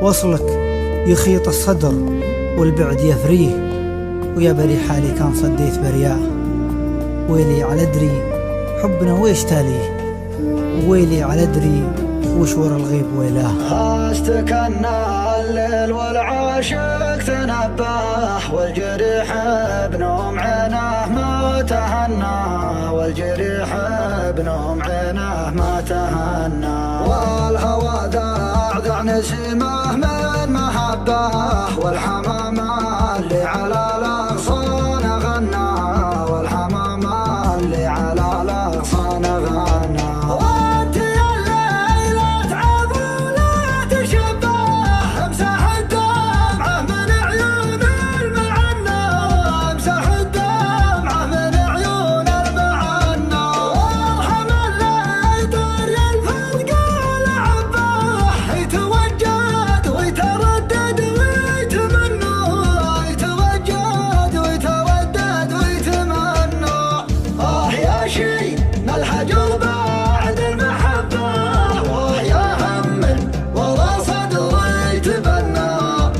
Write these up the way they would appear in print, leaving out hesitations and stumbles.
وصلك يخيط الصدر والبعد يفريه، ويا بري حالي كان صديت برياه. ويلي على دري حبنا ويش تاليه، ويلي على دري وش ورا الغيب ويلاه. استكنا الليل والعاشق تنبه، والجريح بنوم عينه ما تهنى، والجريح بنوم عينه ما تهنى. والهوى ذاع نسيمه من محبه، والحمام اللي على الاغصان غنى، والحمام اللي على الاغصان غنى. وانت يا الليلة تعب ولا تشبه، امسح الدمعة من عيون المعنى، امسح الدمعة من عيون المعنى. وارحم اللي طار الفرق لعبه، يتوجد ويتردد ويتمنى، يتوجد ويتردد ويتمنى. يا شي ما الحجر بعد المحبة، ويا هم ورا صدري يتبنى.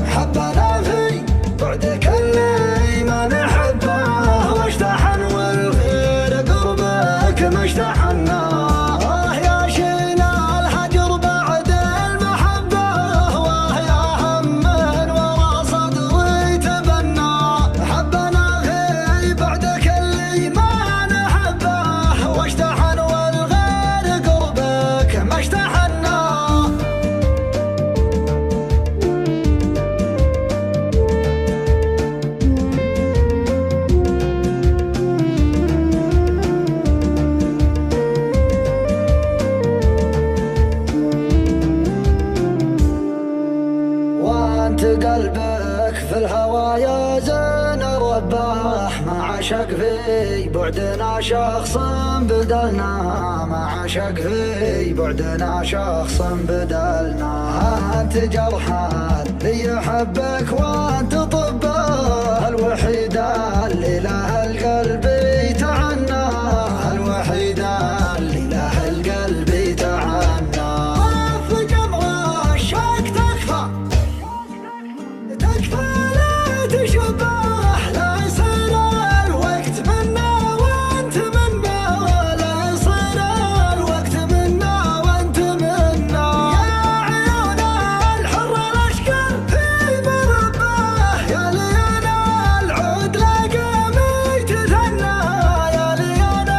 حبنا في بعدك اللي ما نحبه، واشتحن والغير قربك ما اشتحنا. يا شينا الحجر بعد المحبة، ويا هم ورا صدري يتبنى. حبنا في بعدك اللي ما نحبه، واشتحن والغير قربك ما اشتحنا. وانت قلبك في الهوى يا زين رباه، ما عشق في بعدنا شخص بدلنا، ما عشق في بعدنا شخص بدلنا. انت جرحان اللي يحبك وانت طبه، الوحيدة اللي لها القلب يتعنى، الوحيدة اللي لها القلب يتعنى. في جمر الشوق تكفى، تكفى لا تشبه، لا يصير الوقت منا وانت منا، لا يصير الوقت منا وانت منا. يا عيون الحر الاشقر في مربه، يا ليان العود لقى ميتثنى، يا ليان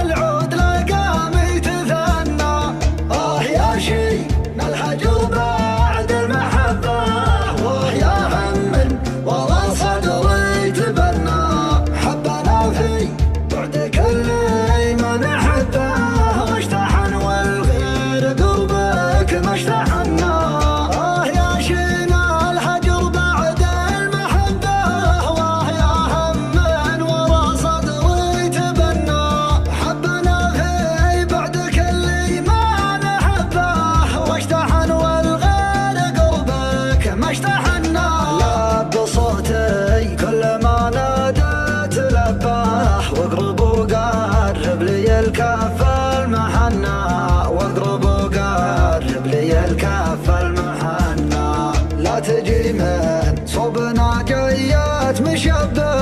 العود لقى ميتثنى. يا شي ما الحجر بعد المحبة، ويا هم ورا صدري يتبنى. حبنا في بعدك اللي ما نحبه، واشتحن والغير قربك ما اشتحنا. يا شينا الحجر بعد المحبة، ويا هم ورا صدري يتبنى. حبنا في بعدك اللي ما نحبه، واشتحن والغير قربك ما اشتحنا. لب صوتي كل ما ناديت لباه، واقرب وقرب لي الكف المحنى، واقرب وقرب لي الكف المحنى. لا تجي من صوبنا جيات مشبه،